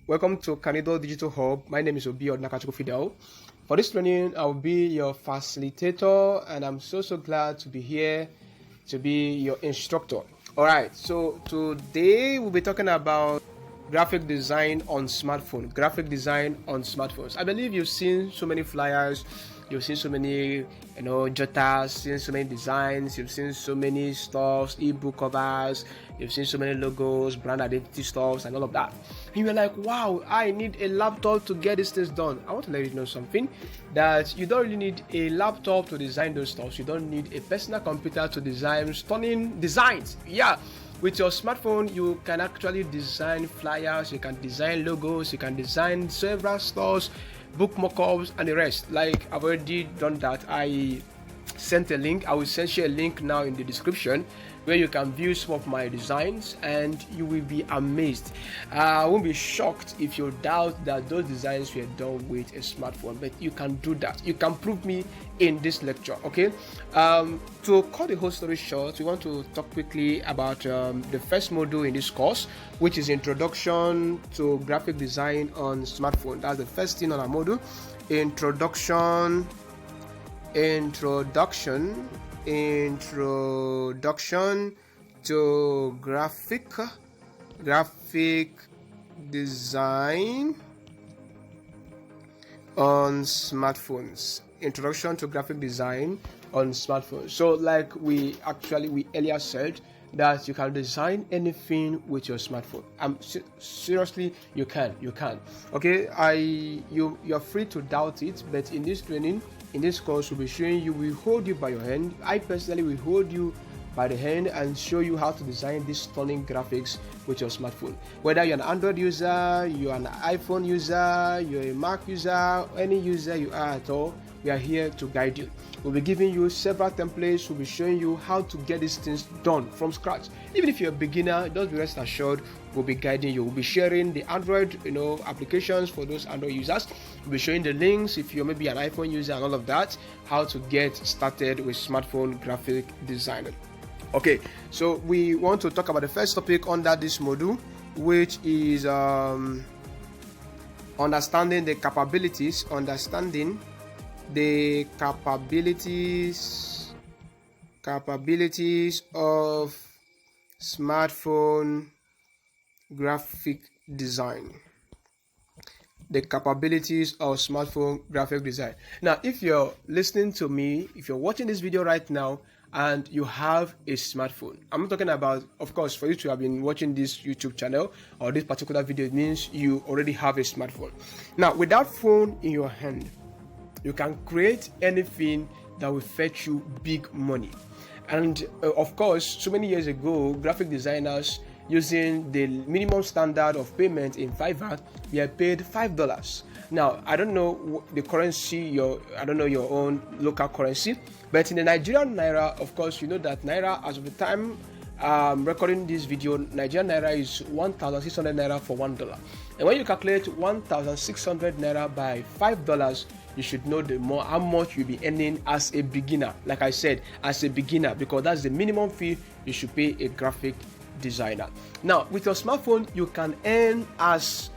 Welcome to Canido Digital Hub. My name is Obi Odnakachukwu Fidel. For this training, I will be your facilitator, and I'm so glad to be here to be your instructor. All right, so today we'll be talking about graphic design on smartphone. Graphic design on smartphones. I believe you've seen so many flyers, you've seen so many, jotters, seen so many designs, you've seen so many stuffs, ebook covers, you've seen so many logos, brand identity stuffs, and all of that. And you're like, wow, I need a laptop to get these things done. I want to let you know something, that you don't really need a laptop to design those stuffs. You don't need a personal computer to design stunning designs. Yeah. With your smartphone, you can actually design flyers, you can design logos, you can design several stores, book mockups, and the rest. Like I've already done that. I sent a link. I will send you a link now in the description where you can view some of my designs, and you will be amazed. I won't be shocked if you doubt that those designs were done with a smartphone, but you can do that. You can prove me in this lecture. Okay, to cut the whole story short, we want to talk quickly about the first module in this course, which is Introduction to Graphic Design on Smartphone. That's the first thing on our module. Introduction to graphic design on smartphones. Introduction to graphic design on smartphones. So like we earlier said, that you can design anything with your smartphone. Seriously, you can. Okay, you're free to doubt it, but in this training, in this course, we'll be showing you, we hold you by your hand. I personally will hold you by the hand and show you how to design these stunning graphics with your smartphone. Whether you're an Android user, you're an iPhone user, you're a Mac user, any user you are at all, we are here to guide you. We'll be giving you several templates. We'll be showing you how to get these things done from scratch. Even if you're a beginner, just be rest assured, we'll be guiding you. We'll be sharing the Android, applications for those Android users. We'll be showing the links if you're maybe an iPhone user and all of that, how to get started with smartphone graphic design. Okay, so we want to talk about the first topic under this module, which is understanding the capabilities of smartphone graphic design. The capabilities of smartphone graphic design. Now, if you're listening to me, if you're watching this video right now and you have a smartphone, I'm not talking about, of course, for you to have been watching this YouTube channel or this particular video, it means you already have a smartphone. Now, with that phone in your hand, you can create anything that will fetch you big money. And of course, so many years ago, graphic designers, using the minimum standard of payment in Fiverr, we are paid $5. Now, I don't know the currency, I don't know your own local currency, but in the Nigerian Naira, of course, you know that Naira, as of the time recording this video, Nigerian Naira is 1,600 Naira for $1. And when you calculate 1,600 Naira by $5, you should know how much you'll be earning as a beginner. Like I said, as a beginner, because that's the minimum fee you should pay a graphic designer. Now, with your smartphone, you can earn as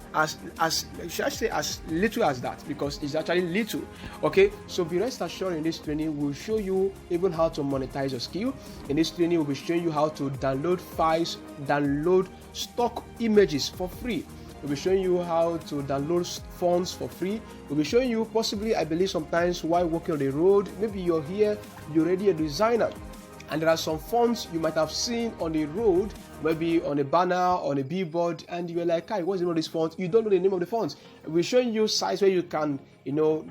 should I say as little as that, because it's actually little. Okay, so be rest assured, in this training we'll show you even how to monetize your skill. In this training we'll be showing you how to download files, download stock images for free. We'll be showing you how to download fonts for free. We'll be showing you, possibly, I believe sometimes while walking on the road, maybe you're here, you're already a designer, and there are some fonts you might have seen on the road, maybe on a banner, on a billboard, and you're like, "Hi, what's the name of this font?" You don't know the name of the fonts. We're showing you sites where you can,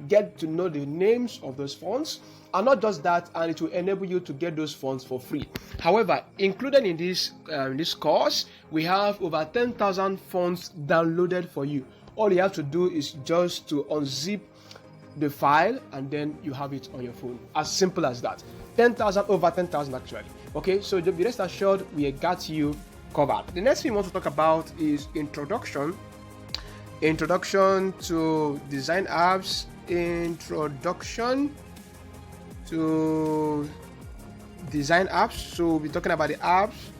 get to know the names of those fonts. And not just that, and it will enable you to get those fonts for free. However, included in this course, we have over 10,000 fonts downloaded for you. All you have to do is just to unzip the file, and then you have it on your phone. As simple as that. 10,000, over 10,000 actually. Okay, so be rest assured, we got you covered. The next thing we want to talk about is introduction to design apps, introduction to design apps. So we'll be talking about the apps,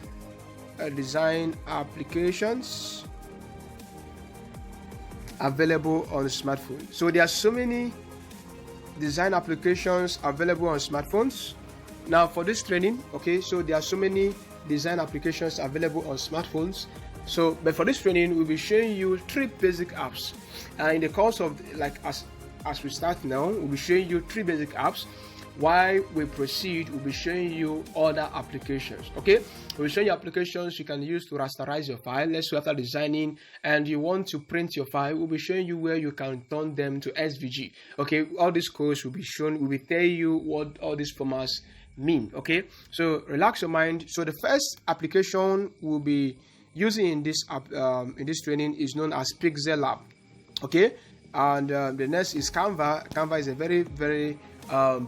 design applications, available on smartphones. So there are so many design applications available on smartphones. Now for this training, okay, so there are so many design applications available on smartphones. So but for this training, we'll be showing you 3 basic apps, and in the course of, like, as we start now, we'll be showing you 3 basic apps. While we proceed, we'll be showing you other applications. Okay, we'll show you applications you can use to rasterize your file. Let's say after designing and you want to print your file, we'll be showing you where you can turn them to SVG. Okay, all these codes will be shown. We will tell you what all these formats mean. Okay, so relax your mind. So the first application we'll be using in this training is known as Pixel Lab. Okay, and the next is Canva. Canva is a very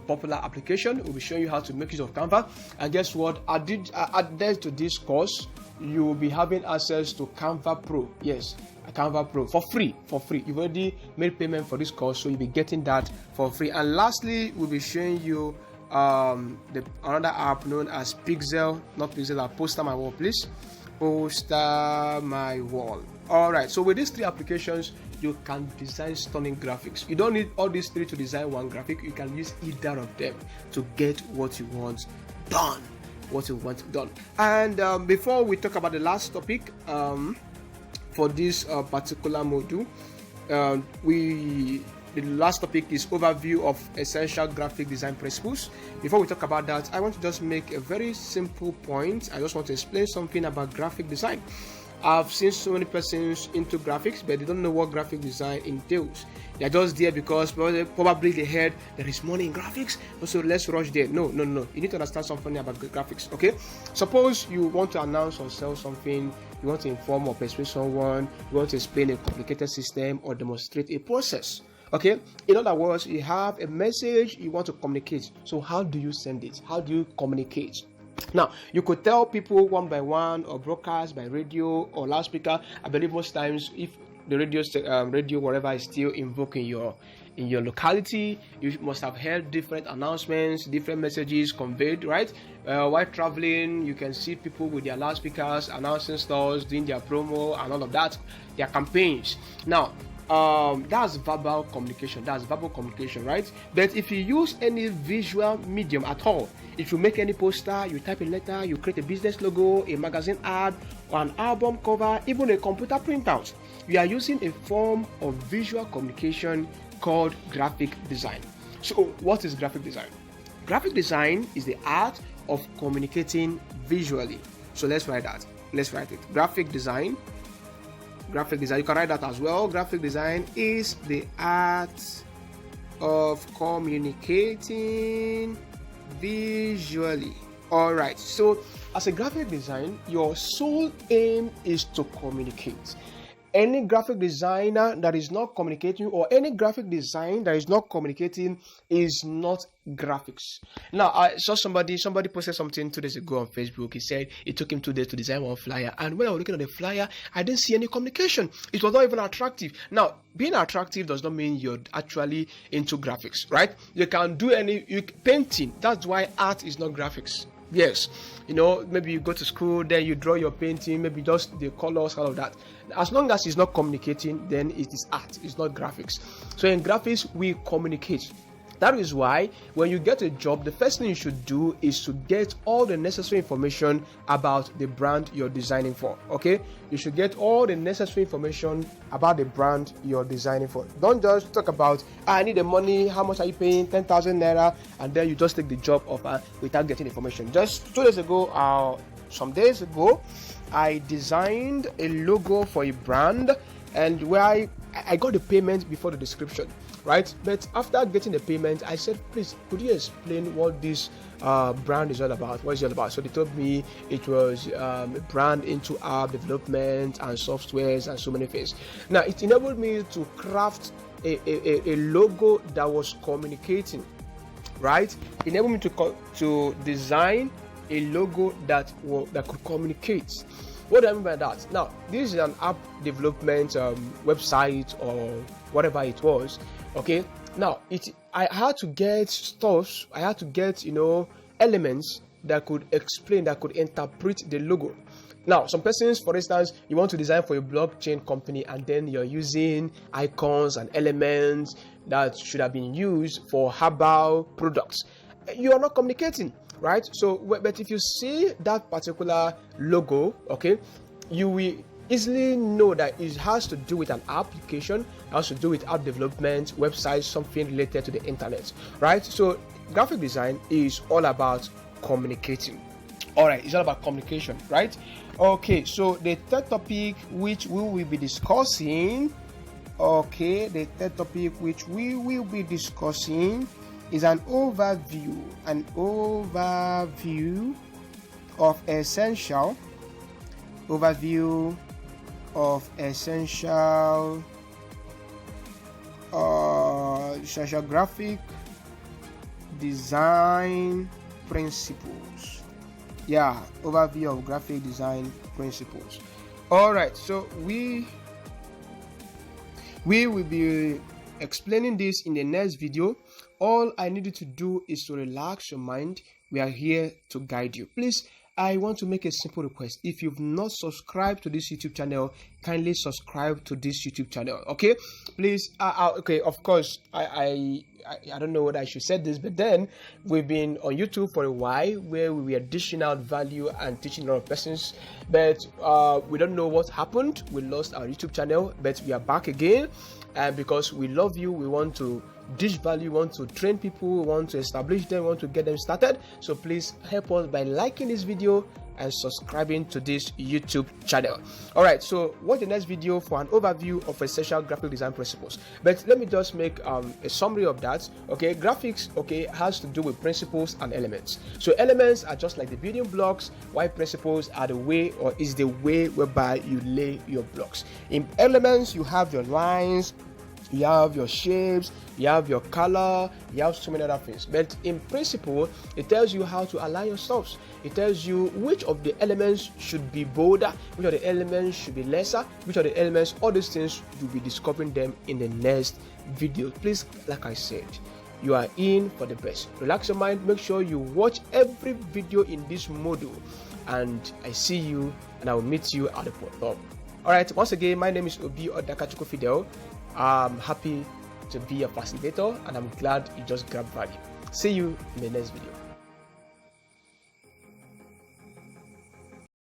popular application. We'll be showing you how to make use of Canva. And guess what? Added to this course, you will be having access to Canva Pro. Yes, Canva Pro for free. You've already made payment for this course, so you'll be getting that for free. And lastly, we'll be showing you another app known as Poster My Wall, please. Poster My Wall. All right, so with these 3 applications, you can design stunning graphics. You don't need all these 3 to design one graphic. You can use either of them to get what you want done. And before we talk about the last topic for this particular module, the last topic is overview of essential graphic design principles. Before we talk about that, I want to just make a very simple point. I just want to explain something about graphic design. I've seen so many persons into graphics, but they don't know what graphic design entails. They're just there because probably they heard there is money in graphics, so let's rush there. No. You need to understand something about graphics, okay? Suppose you want to announce or sell something, you want to inform or persuade someone, you want to explain a complicated system or demonstrate a process. Okay, in other words, you have a message you want to communicate. So how do you send it? How do you communicate? Now, you could tell people one by one, or broadcast by radio or loudspeaker. I believe most times, if the radio whatever is still invoking in your locality, you must have heard different announcements, different messages conveyed, right? While traveling, you can see people with their loudspeakers announcing stores, doing their promo and all of that, their campaigns. Now, that's verbal communication, right? But if you use any visual medium at all, if you make any poster, you type a letter, you create a business logo, a magazine ad, or an album cover, even a computer printout, you are using a form of visual communication called graphic design. So what is graphic design? Graphic design is the art of communicating visually. So let's write it. Graphic design, you can write that as well. Graphic design is the art of communicating visually. All right, so as a graphic design, your sole aim is to communicate. Any graphic designer that is not communicating, or any graphic design that is not communicating, is not graphics. Now, I saw somebody posted something 2 days ago on Facebook. He said it took him 2 days to design one flyer, and when I was looking at the flyer, I didn't see any communication. It was not even attractive. Now, being attractive does not mean you're actually into graphics, right? You can do painting. That's why art is not graphics. Yes, maybe you go to school, then you draw your painting, maybe just the colors, all of that. As long as it's not communicating, then it is art, it's not graphics. So in graphics, we communicate. That is why when you get a job, the first thing you should do is to get all the necessary information about the brand you're designing for. Okay, you should get all the necessary information about the brand you're designing for. Don't just talk about, I need the money, how much are you paying, 10,000 naira, and then you just take the job offer without getting information. Just 2 days ago, some days ago, I designed a logo for a brand, and where I got the payment before the description, right? But after getting the payment, I said, please, could you explain what this brand is all about? What is it all about? So they told me it was a brand into app development and softwares and so many things. Now, it enabled me to craft a logo that was communicating, right? It enabled me to design a logo that could communicate. What do I mean by that? Now, this is an app development website or whatever it was. Okay. Now, I had to get stuff. I had to get elements that could explain, that could interpret the logo. Now, some persons, for instance, you want to design for a blockchain company and then you're using icons and elements that should have been used for herbal products. You are not communicating, right? So, but if you see that particular logo, okay, you will easily know that it has to do with an application, it has to do with app development, websites, something related to the internet, right? So, graphic design is all about communicating. All right, it's all about communication, right? Okay, so the third topic which we will be discussing, is an overview of essential graphic design principles. Yeah, overview of graphic design principles. All right, so we will be explaining this in the next video. All I need you to do is to relax your mind. We are here to guide you. Please, I want to make a simple request. If you've not subscribed to this YouTube channel, kindly subscribe to this YouTube channel. Okay, please. Okay, of course, I don't know what I should say this, but then we've been on YouTube for a while where we were dishing out value and teaching a lot of persons, but we don't know what happened. We lost our YouTube channel, but we are back again, and because we love you, we want to dish value, we want to train people, we want to establish them, we want to get them started. So please help us by liking this video and subscribing to this YouTube channel. All right, so watch the next video for an overview of essential graphic design principles. But let me just make a summary of that. Okay, graphics, okay, has to do with principles and elements. So elements are just like the building blocks, while principles are the way, or is the way whereby you lay your blocks. In elements, you have your lines, you have your shapes, you have your color, you have so many other things. But in principle, it tells you how to align your stuffs. It tells you which of the elements should be bolder, which of the elements should be lesser, which of the elements, all these things, you'll be discovering them in the next video. Please, like I said, you are in for the best. Relax your mind, make sure you watch every video in this module, and I see you and I will meet you at the top. All right, once again, my name is Obi Odakachukwu Fidel. I'm happy to be a facilitator and I'm glad you just grabbed value. See you in the next video.